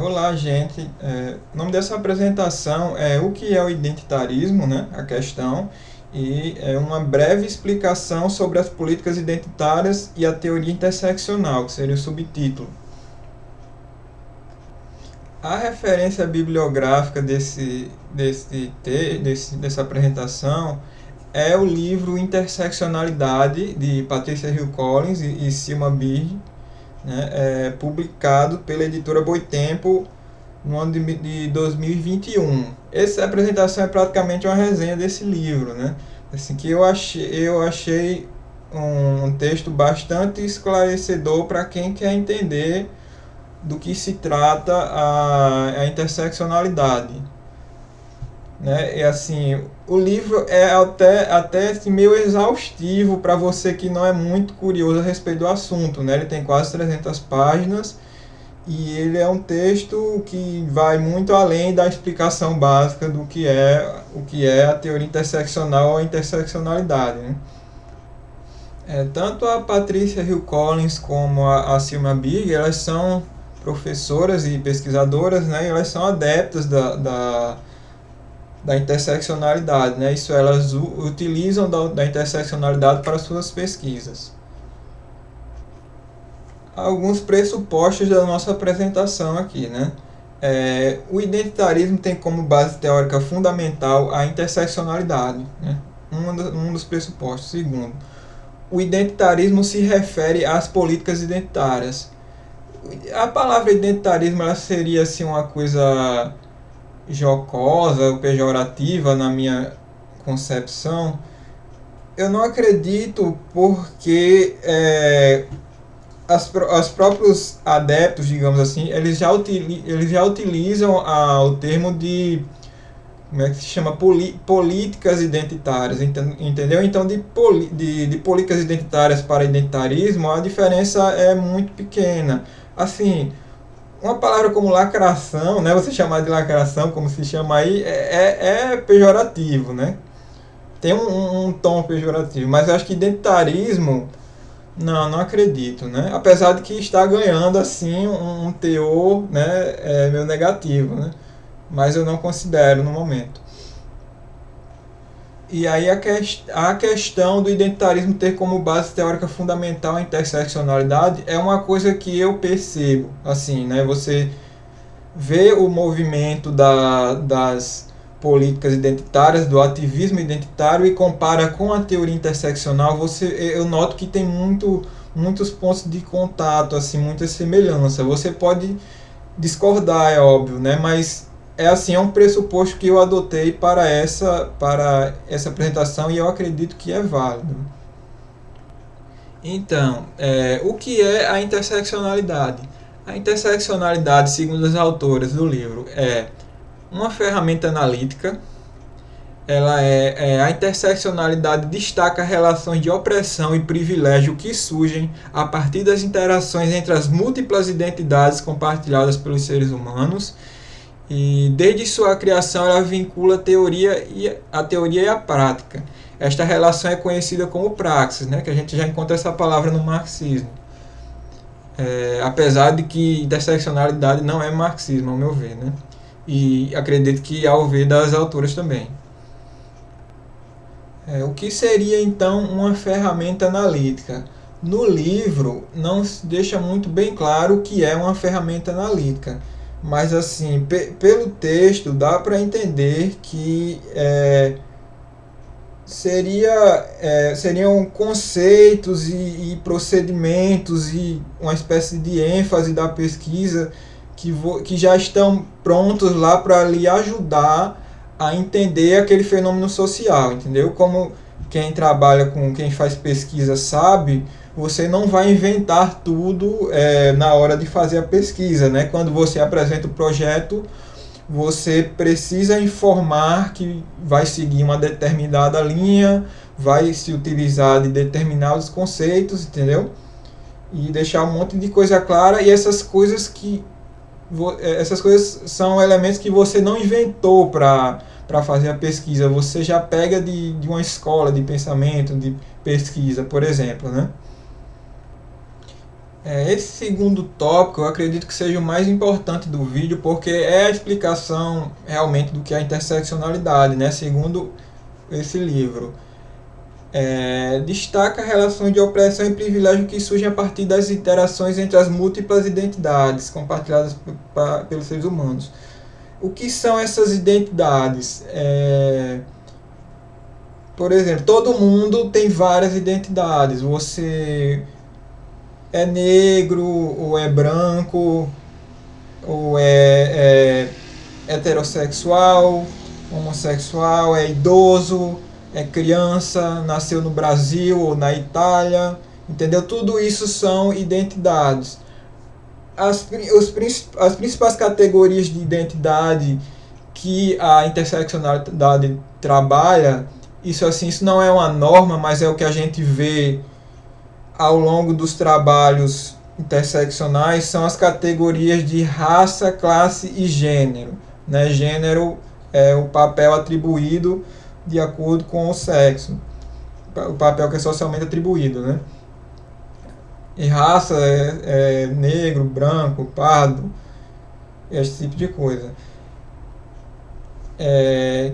Olá, gente. O nome dessa apresentação é o que é o identitarismo, né? A questão, e é uma breve explicação sobre as políticas identitárias e a teoria interseccional, que seria o subtítulo. A referência bibliográfica dessa apresentação é o livro Interseccionalidade, de Patricia Hill Collins e Silma Bird, né? Publicado pela editora Boitempo no ano de 2021. Essa apresentação é praticamente uma resenha desse livro, né? Assim que eu achei um texto bastante esclarecedor para quem quer entender do que se trata a interseccionalidade, né? E assim, o livro é até assim, meio exaustivo para você que não é muito curioso a respeito do assunto, né? Ele tem quase 300 páginas e ele é um texto que vai muito além da explicação básica do que é a teoria interseccional ou a interseccionalidade, né? Tanto a Patricia Hill Collins como a Silma Big, elas são professoras e pesquisadoras, né? E elas são adeptas da interseccionalidade, né? Isso, elas utilizam da interseccionalidade para suas pesquisas. Alguns pressupostos da nossa apresentação aqui, né? O identitarismo tem como base teórica fundamental a interseccionalidade, né? Um dos pressupostos. Segundo, o identitarismo se refere às políticas identitárias. A palavra identitarismo ela seria assim uma coisa jocosa ou pejorativa na minha concepção. Eu não acredito porque os próprios adeptos, digamos assim, eles já utilizam o termo de, como é que se chama, políticas identitárias, entendeu? Então, de políticas identitárias para identitarismo, a diferença é muito pequena. Assim, uma palavra como lacração, né, você chamar de lacração, como se chama aí, é pejorativo, né? Tem um tom pejorativo, mas eu acho que identitarismo, não acredito, né? Apesar de que está ganhando assim um teor, né, meio negativo, né? Mas eu não considero no momento. E aí a questão do identitarismo ter como base teórica fundamental a interseccionalidade é uma coisa que eu percebo, assim, né? Você vê o movimento das políticas identitárias, do ativismo identitário e compara com a teoria interseccional, eu noto que tem muitos pontos de contato, assim, muita semelhança. Você pode discordar, é óbvio, né? Mas é um pressuposto que eu adotei para essa apresentação e eu acredito que é válido. Então, o que é a interseccionalidade? A interseccionalidade, segundo os autores do livro, é uma ferramenta analítica. A interseccionalidade destaca relações de opressão e privilégio que surgem a partir das interações entre as múltiplas identidades compartilhadas pelos seres humanos. E desde sua criação ela vincula a teoria e a prática. Esta relação é conhecida como praxis, né, que a gente já encontra essa palavra no marxismo. Apesar de que interseccionalidade não é marxismo, ao meu ver, né? E acredito que ao ver das autoras também. O que seria então uma ferramenta analítica? No livro não se deixa muito bem claro o que é uma ferramenta analítica, mas assim, pelo texto dá para entender que seriam conceitos e procedimentos e uma espécie de ênfase da pesquisa que já estão prontos lá para lhe ajudar a entender aquele fenômeno social, entendeu? Como quem faz pesquisa sabe, você não vai inventar tudo na hora de fazer a pesquisa, né? Quando você apresenta o projeto, você precisa informar que vai seguir uma determinada linha, vai se utilizar de determinados conceitos, entendeu? E deixar um monte de coisa clara, e essas coisas são elementos que você não inventou para fazer a pesquisa, você já pega de uma escola de pensamento, de pesquisa, por exemplo, né? Esse segundo tópico eu acredito que seja o mais importante do vídeo, porque é a explicação realmente do que é a interseccionalidade, né? Segundo esse livro. Destaca relações de opressão e privilégio que surgem a partir das interações entre as múltiplas identidades compartilhadas pelos seres humanos. O que são essas identidades? Por exemplo, todo mundo tem várias identidades. Você é negro, ou é branco, ou é heterossexual, homossexual, é idoso, é criança, nasceu no Brasil ou na Itália, entendeu? Tudo isso são identidades. As principais categorias de identidade que a interseccionalidade trabalha, isso assim, isso não é uma norma, mas é o que a gente vê ao longo dos trabalhos interseccionais, são as categorias de raça, classe e gênero. Né? Gênero é o papel atribuído de acordo com o sexo, o papel que é socialmente atribuído. Né? E raça é negro, branco, pardo, esse tipo de coisa.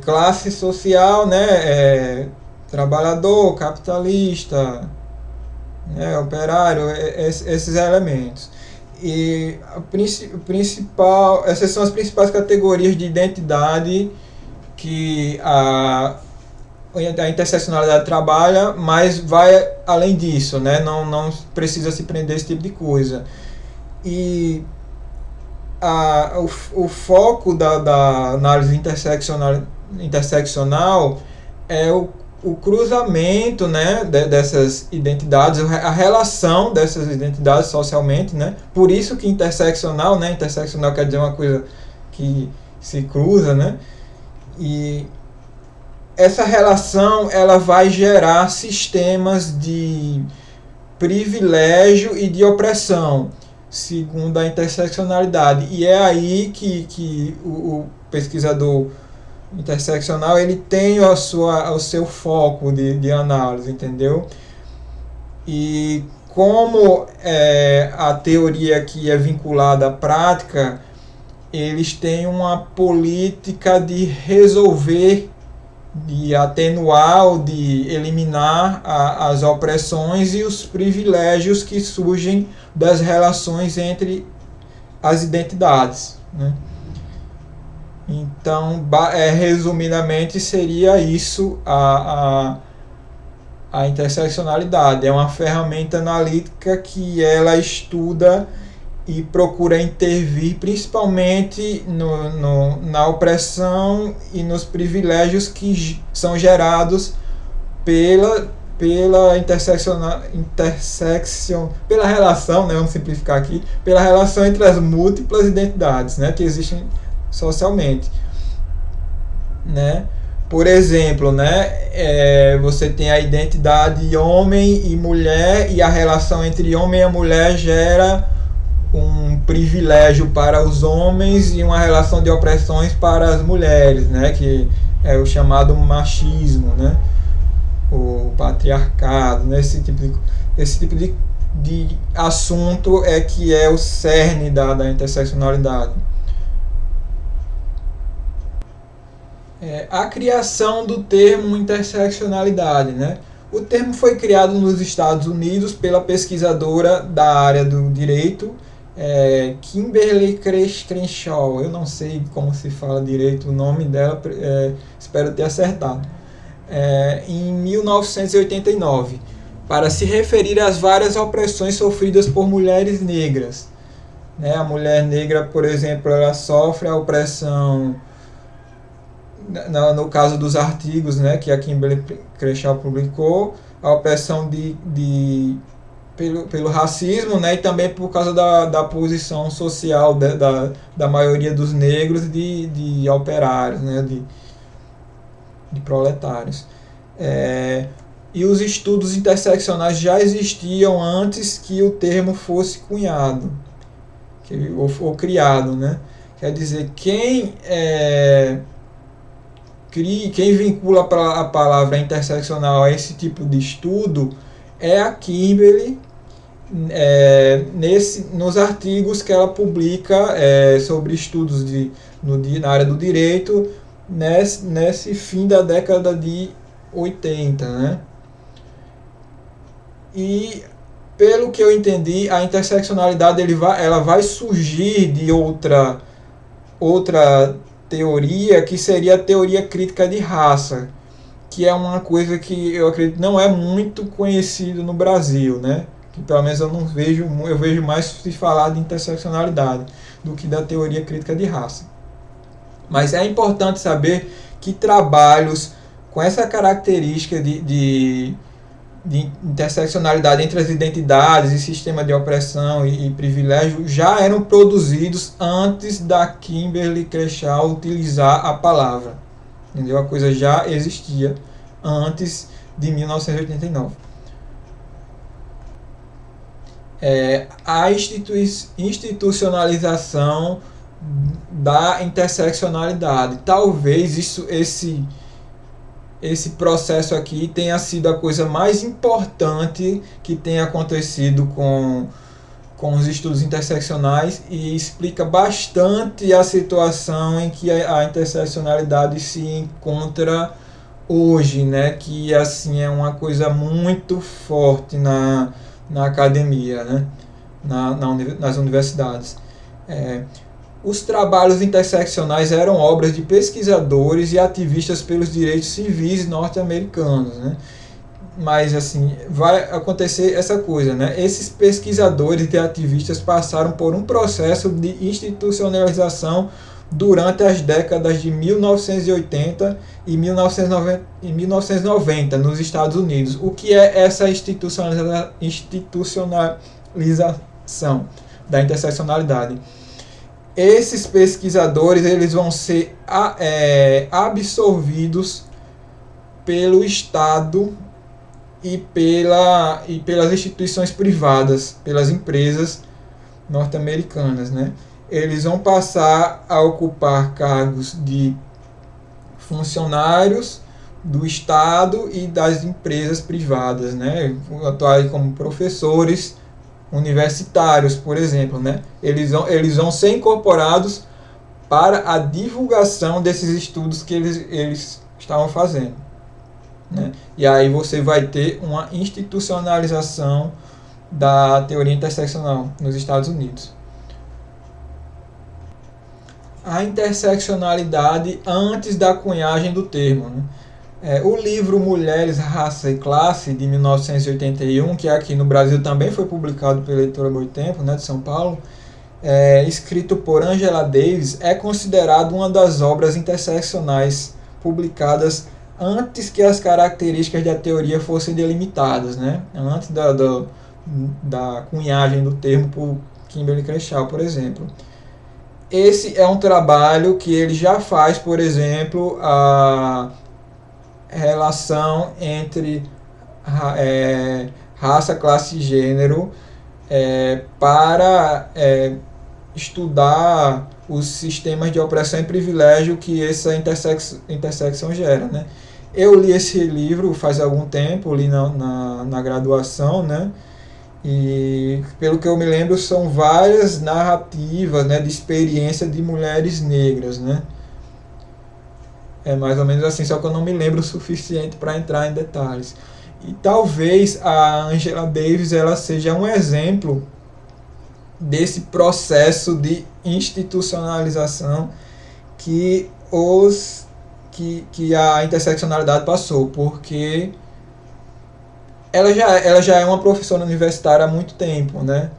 Classe social, né? Trabalhador, capitalista, operário, esses elementos. E essas são as principais categorias de identidade que a interseccionalidade trabalha, mas vai além disso, né? Não precisa se prender a esse tipo de coisa. E o foco da análise interseccional é o cruzamento, né, dessas identidades, a relação dessas identidades socialmente, né? Por isso que interseccional, né? Interseccional quer dizer uma coisa que se cruza, né? E essa relação ela vai gerar sistemas de privilégio e de opressão, segundo a interseccionalidade. E é aí que o pesquisador interseccional ele tem o seu foco de análise, entendeu? E como a teoria aqui é vinculada à prática, eles têm uma política de resolver, de atenuar ou de eliminar as opressões e os privilégios que surgem das relações entre as identidades. Né? Então, resumidamente, seria isso a interseccionalidade. É uma ferramenta analítica que ela estuda e procura intervir principalmente na opressão e nos privilégios que são gerados pela pela relação, né, vamos simplificar aqui, pela relação entre as múltiplas identidades, né, que existem socialmente, né? Por exemplo, né, você tem a identidade homem e mulher, e a relação entre homem e mulher gera um privilégio para os homens e uma relação de opressões para as mulheres, né, que é o chamado machismo, né, o patriarcado, né, esse tipo de assunto é que é o cerne da interseccionalidade. A criação do termo interseccionalidade, né? O termo foi criado nos Estados Unidos pela pesquisadora da área do direito, Kimberly Crenshaw. Eu não sei como se fala direito o nome dela, espero ter acertado. Em 1989, para se referir às várias opressões sofridas por mulheres negras. Né? A mulher negra, por exemplo, ela sofre a opressão no caso dos artigos, né, que a Kimberly Crenshaw publicou, a opressão pelo racismo, né, e também por causa da posição social da maioria dos negros de operários, né, de proletários. E os estudos interseccionais já existiam antes que o termo fosse cunhado ou criado. Né? Quer dizer, quem vincula a palavra interseccional a esse tipo de estudo é a Kimberly nos artigos que ela publica sobre estudos na área do direito nesse fim da década de 80, né? E pelo que eu entendi, a interseccionalidade ela vai surgir de outra teoria, que seria a teoria crítica de raça, que é uma coisa que eu acredito não é muito conhecido no Brasil, né? Que pelo menos eu vejo mais se falar de interseccionalidade do que da teoria crítica de raça. Mas é importante saber que trabalhos com essa característica de interseccionalidade entre as identidades e sistema de opressão e privilégio já eram produzidos antes da Kimberlé Crenshaw utilizar a palavra. Entendeu? A coisa já existia antes de 1989. A institucionalização da interseccionalidade. Talvez esse processo aqui tenha sido a coisa mais importante que tenha acontecido com os estudos interseccionais e explica bastante a situação em que a interseccionalidade se encontra hoje, né? Que assim é uma coisa muito forte na academia, né? Nas universidades. Os trabalhos interseccionais eram obras de pesquisadores e ativistas pelos direitos civis norte-americanos, né? Mas assim, vai acontecer essa coisa, né? Esses pesquisadores e ativistas passaram por um processo de institucionalização durante as décadas de 1980 e 1990 nos Estados Unidos. O que é essa institucionalização da interseccionalidade? Esses pesquisadores eles vão ser absorvidos pelo Estado e pelas instituições privadas, pelas empresas norte-americanas, né? Eles vão passar a ocupar cargos de funcionários do Estado e das empresas privadas, né? Atuarem como professores universitários, por exemplo, né? Eles vão ser incorporados para a divulgação desses estudos que eles estavam fazendo, né? E aí você vai ter uma institucionalização da teoria interseccional nos Estados Unidos. A interseccionalidade antes da cunhagem do termo, né? O livro Mulheres, Raça e Classe, de 1981, que aqui no Brasil também foi publicado pela editora Boitempo, né, de São Paulo, escrito por Angela Davis, é considerado uma das obras interseccionais publicadas antes que as características da teoria fossem delimitadas, né? Antes da cunhagem do termo por Kimberlé Crenshaw, por exemplo. Esse é um trabalho que ele já faz, por exemplo, a relação entre raça, classe e gênero para estudar os sistemas de opressão e privilégio que essa intersecção gera, né? Eu li esse livro faz algum tempo, li na graduação, né? E pelo que eu me lembro são várias narrativas, né, de experiência de mulheres negras, né? É mais ou menos assim, só que eu não me lembro o suficiente para entrar em detalhes. E talvez a Angela Davis ela seja um exemplo desse processo de institucionalização que a interseccionalidade passou, porque ela já é uma professora universitária há muito tempo, né?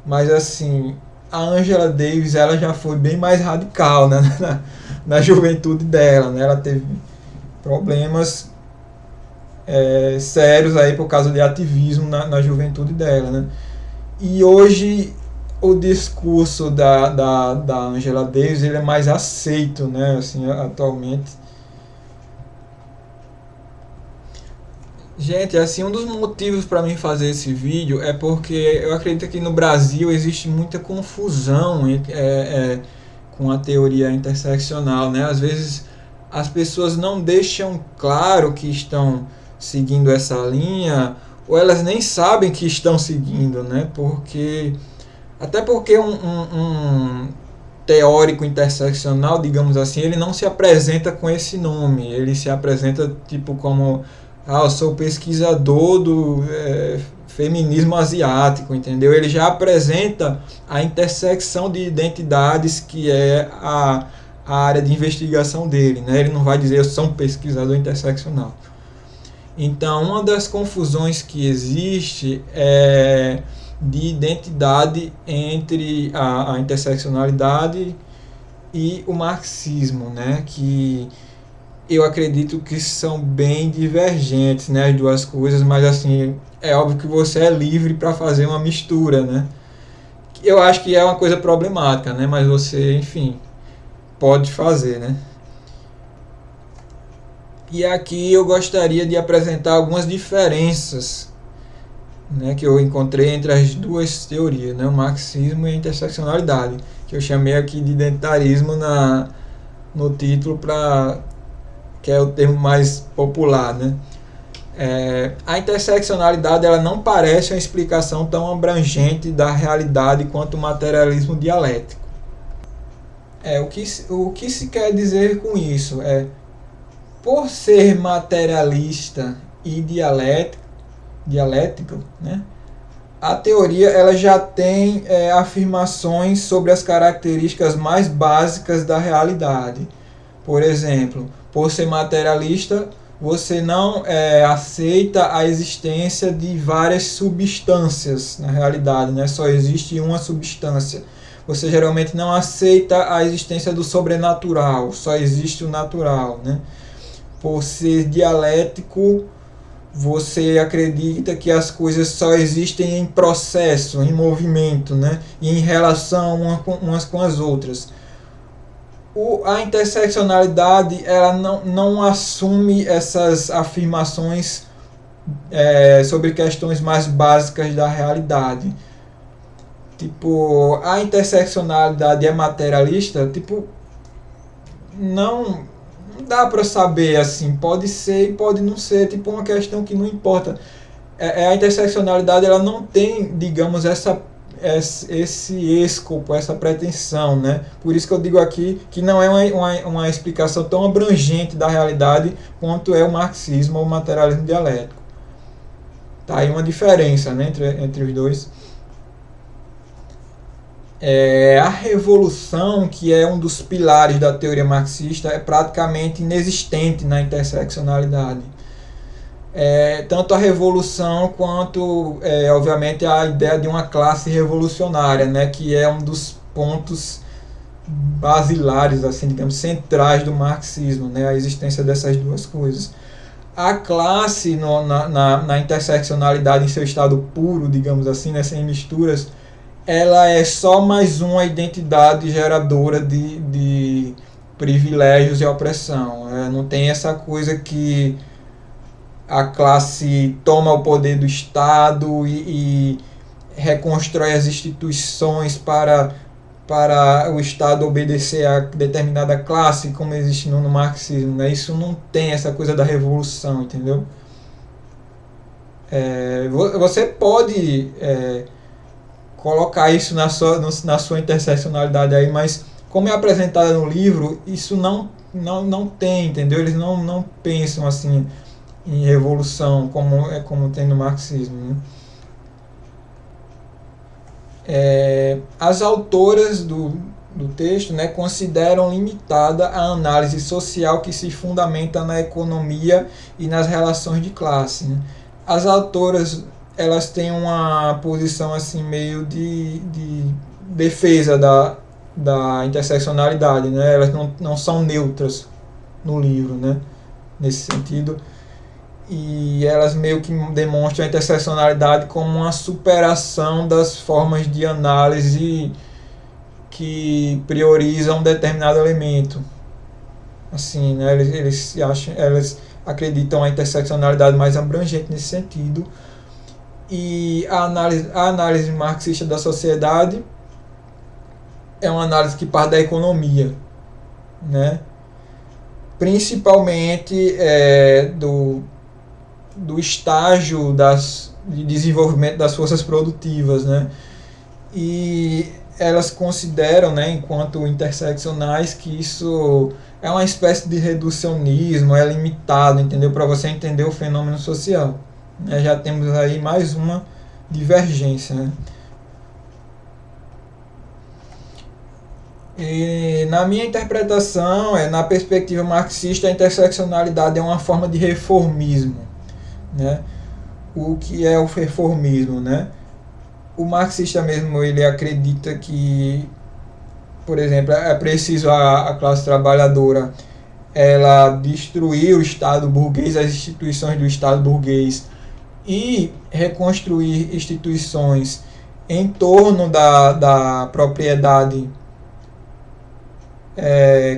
Mas assim, a Angela Davis ela já foi bem mais radical, né? na juventude dela, né? Ela teve problemas sérios aí por causa de ativismo na juventude dela, né? E hoje o discurso da Angela Davis ele é mais aceito, né? Assim, atualmente. Gente, assim, um dos motivos para mim fazer esse vídeo é porque eu acredito que no Brasil existe muita confusão com a teoria interseccional, né? Às vezes as pessoas não deixam claro que estão seguindo essa linha ou elas nem sabem que estão seguindo, né? Até porque um teórico interseccional, digamos assim, ele não se apresenta com esse nome, ele se apresenta tipo como, eu sou pesquisador do feminismo asiático, entendeu? Ele já apresenta a intersecção de identidades que é a área de investigação dele, né? Ele não vai dizer eu sou um pesquisador interseccional. Então, uma das confusões que existe é de identidade entre a interseccionalidade e o marxismo, né? Que eu acredito que são bem divergentes, né, as duas coisas, mas assim, é óbvio que você é livre para fazer uma mistura, né? Eu acho que é uma coisa problemática, né, mas você, enfim, pode fazer, né? E aqui eu gostaria de apresentar algumas diferenças, né, que eu encontrei entre as duas teorias, né, o marxismo e a interseccionalidade, que eu chamei aqui de identitarismo no título, que é o termo mais popular, né? A interseccionalidade ela não parece uma explicação tão abrangente da realidade quanto o materialismo dialético. O que se quer dizer com isso? Por ser materialista e dialético, né? A teoria ela já tem afirmações sobre as características mais básicas da realidade. Por exemplo, por ser materialista, você não aceita a existência de várias substâncias na realidade, né? Só existe uma substância. Você geralmente não aceita a existência do sobrenatural, só existe o natural, né? Por ser dialético, você acredita que as coisas só existem em processo, em movimento, né? E em relação umas com as outras. A interseccionalidade ela não assume essas afirmações sobre questões mais básicas da realidade. Tipo, a interseccionalidade é materialista, tipo, não dá para saber assim, pode ser e pode não ser, tipo uma questão que não importa. A interseccionalidade ela não tem, digamos, esse escopo, essa pretensão, né? Por isso que eu digo aqui que não é uma explicação tão abrangente da realidade quanto é o marxismo ou o materialismo dialético. Tá aí uma diferença, né, entre os dois. A revolução, que é um dos pilares da teoria marxista, é praticamente inexistente na interseccionalidade. Tanto a revolução quanto, obviamente, a ideia de uma classe revolucionária, né, que é um dos pontos basilares, assim, digamos, centrais do marxismo, né, a existência dessas duas coisas. A classe na interseccionalidade em seu estado puro, digamos assim, né, sem misturas, ela é só mais uma identidade geradora de privilégios e opressão. Não tem essa coisa que a classe toma o poder do Estado e reconstrói as instituições para o Estado obedecer a determinada classe, como existe no marxismo. Né? Isso não tem essa coisa da revolução, entendeu? Você pode colocar isso na sua interseccionalidade aí, mas como é apresentada no livro, isso não tem, entendeu? Eles não pensam assim em revolução como tem no marxismo, né? As autoras do texto, né, consideram limitada a análise social que se fundamenta na economia e nas relações de classe, né? As autoras elas têm uma posição assim meio de defesa da interseccionalidade, né? Elas não são neutras no livro, né? Nesse sentido, e elas meio que demonstram a interseccionalidade como uma superação das formas de análise que priorizam um determinado elemento. Assim, né? Eles acreditam a interseccionalidade mais abrangente nesse sentido. E a análise marxista da sociedade é uma análise que parte da economia, né? Principalmente do estágio de desenvolvimento das forças produtivas, né? E elas consideram, né, enquanto interseccionais, que isso é uma espécie de reducionismo, é limitado, entendeu? Para você entender o fenômeno social. Já temos aí mais uma divergência, né? E na minha interpretação, na perspectiva marxista, a interseccionalidade é uma forma de reformismo, né? O que é o reformismo, né? O marxista mesmo, ele acredita que, por exemplo, é preciso a classe trabalhadora ela destruir o Estado burguês, as instituições do Estado burguês, e reconstruir instituições em torno da propriedade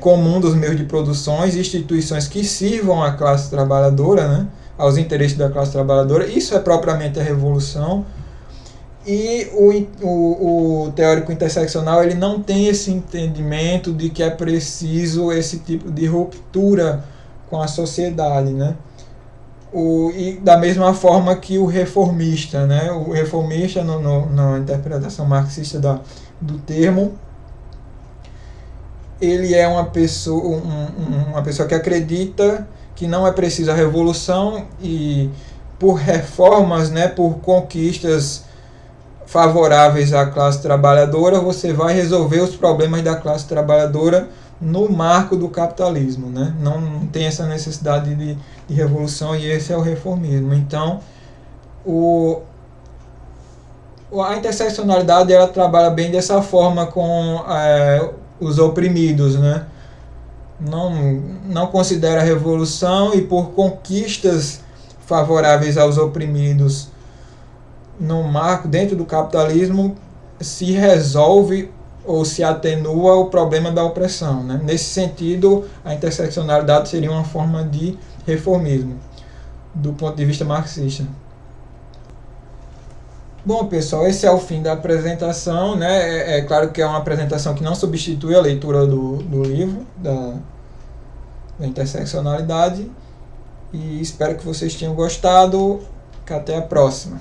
comum dos meios de produção, instituições que sirvam à classe trabalhadora, né, aos interesses da classe trabalhadora. Isso é propriamente a revolução. E o teórico interseccional ele não tem esse entendimento de que é preciso esse tipo de ruptura com a sociedade, né? E da mesma forma que o reformista, né? O reformista, na interpretação marxista do termo, ele é uma pessoa, uma pessoa que acredita que não é preciso a revolução e por reformas, né, por conquistas favoráveis à classe trabalhadora, você vai resolver os problemas da classe trabalhadora no marco do capitalismo, né? Não tem essa necessidade de revolução, e esse é o reformismo. Então, a interseccionalidade ela trabalha bem dessa forma com os oprimidos, né? Não considera a revolução, e por conquistas favoráveis aos oprimidos no marco dentro do capitalismo se resolve ou se atenua o problema da opressão, né? Nesse sentido, a interseccionalidade seria uma forma de reformismo do ponto de vista marxista. Bom, pessoal, esse é o fim da apresentação, né? É claro que é uma apresentação que não substitui a leitura do livro da interseccionalidade, e espero que vocês tenham gostado. Até a próxima.